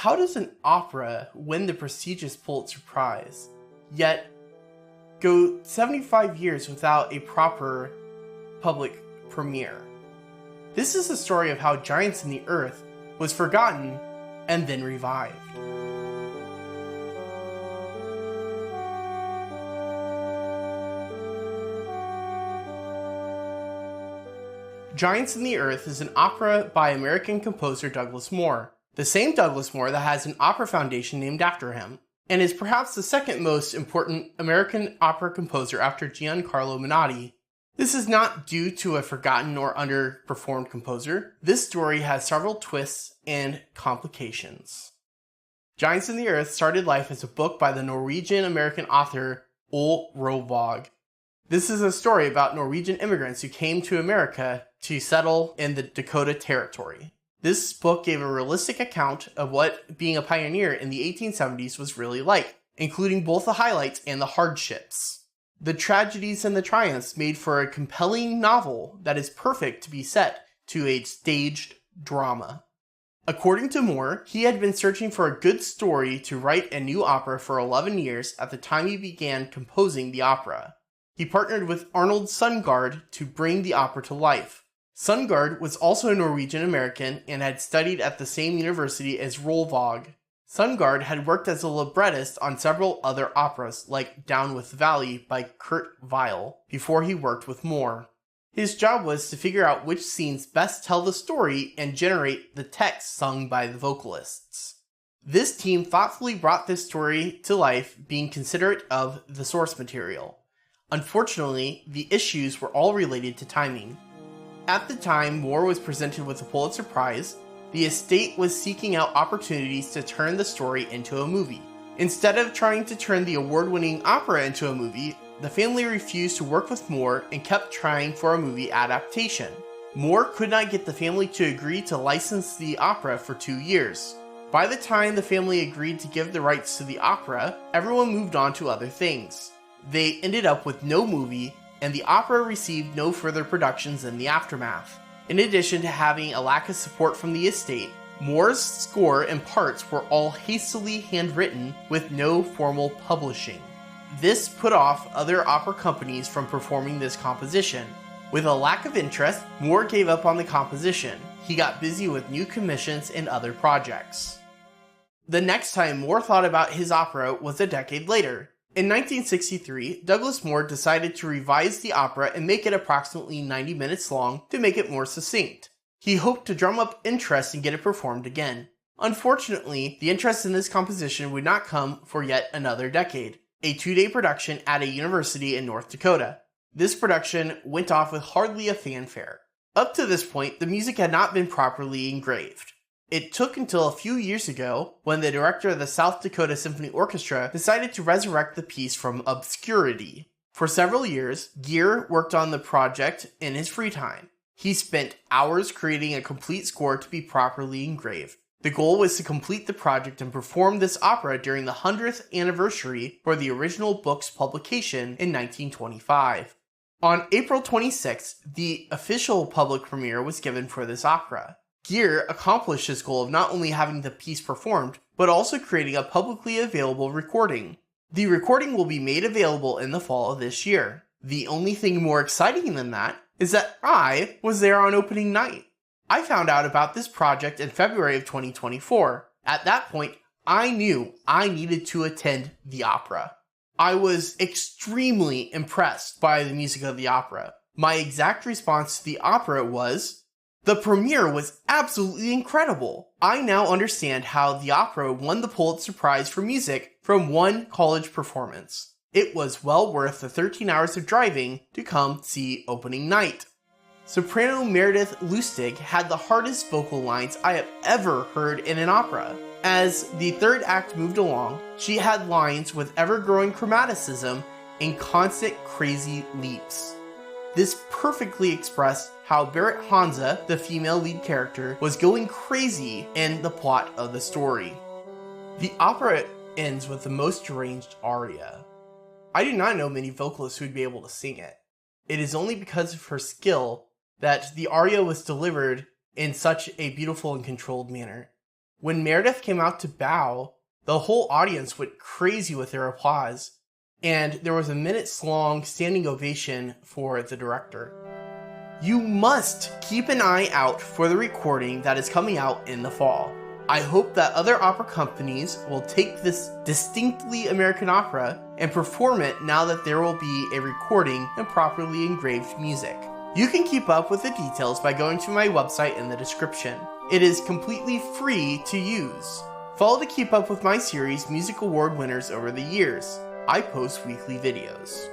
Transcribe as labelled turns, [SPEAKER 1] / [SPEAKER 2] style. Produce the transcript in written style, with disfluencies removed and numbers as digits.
[SPEAKER 1] How does an opera win the prestigious Pulitzer Prize, yet go 75 years without a proper public premiere? This is the story of how Giants in the Earth was forgotten and then revived. Giants in the Earth is an opera by American composer Douglas Moore, the same Douglas Moore that has an opera foundation named after him, and is perhaps the second most important American opera composer after Giancarlo Menotti. This is not due to a forgotten or underperformed composer. This story has several twists and complications. Giants in the Earth started life as a book by the Norwegian-American author Ole Rovåg. This is a story about Norwegian immigrants who came to America to settle in the Dakota Territory. This book gave a realistic account of what being a pioneer in the 1870s was really like, including both the highlights and the hardships. The tragedies and the triumphs made for a compelling novel that is perfect to be set to a staged drama. According to Moore, he had been searching for a good story to write a new opera for 11 years at the time he began composing the opera. He partnered with Arnold Sundgaard to bring the opera to life. Sundgaard was also a Norwegian American and had studied at the same university as Rovåg. Sundgaard had worked as a librettist on several other operas, like Down with the Valley by Kurt Weill, before he worked with Moore. His job was to figure out which scenes best tell the story and generate the text sung by the vocalists. This team thoughtfully brought this story to life, being considerate of the source material. Unfortunately, the issues were all related to timing. At the time Moore was presented with the Pulitzer Prize, the estate was seeking out opportunities to turn the story into a movie. Instead of trying to turn the award-winning opera into a movie, the family refused to work with Moore and kept trying for a movie adaptation. Moore could not get the family to agree to license the opera for 2 years. By the time the family agreed to give the rights to the opera, everyone moved on to other things. They ended up with no movie, and the opera received no further productions in the aftermath. In addition to having a lack of support from the estate, Moore's score and parts were all hastily handwritten with no formal publishing. This put off other opera companies from performing this composition. With a lack of interest, Moore gave up on the composition. He got busy with new commissions and other projects. The next time Moore thought about his opera was a decade later. In 1963, Douglas Moore decided to revise the opera and make it approximately 90 minutes long to make it more succinct. He hoped to drum up interest and get it performed again. Unfortunately, the interest in this composition would not come for yet another decade, a 2-day production at a university in North Dakota. This production went off with hardly a fanfare. Up to this point, the music had not been properly engraved. It took until a few years ago when the director of the South Dakota Symphony Orchestra decided to resurrect the piece from obscurity. For several years, Geer worked on the project in his free time. He spent hours creating a complete score to be properly engraved. The goal was to complete the project and perform this opera during the 100th anniversary for the original book's publication in 1925. On April 26th, the official public premiere was given for this opera. Geer accomplished his goal of not only having the piece performed, but also creating a publicly available recording. The recording will be made available in the fall of this year. The only thing more exciting than that is that I was there on opening night. I found out about this project in February of 2024. At that point, I knew I needed to attend the opera. I was extremely impressed by the music of the opera. My exact response to the opera was, "The premiere was absolutely incredible. I now understand how the opera won the Pulitzer Prize for music from one college performance. It was well worth the 13 hours of driving to come see opening night." Soprano Meredith Lustig had the hardest vocal lines I have ever heard in an opera. As the third act moved along, she had lines with ever-growing chromaticism and constant crazy leaps. This perfectly expressed how Berit Hansa, the female lead character, was going crazy in the plot of the story. The opera ends with the most deranged aria. I do not know many vocalists who would be able to sing it. It is only because of her skill that the aria was delivered in such a beautiful and controlled manner. When Meredith came out to bow, the whole audience went crazy with their applause, and there was a minutes-long standing ovation for the director. You must keep an eye out for the recording that is coming out in the fall. I hope that other opera companies will take this distinctly American opera and perform it now that there will be a recording and properly engraved music. You can keep up with the details by going to my website in the description. It is completely free to use. Follow to keep up with my series Music Award winners over the years. I post weekly videos.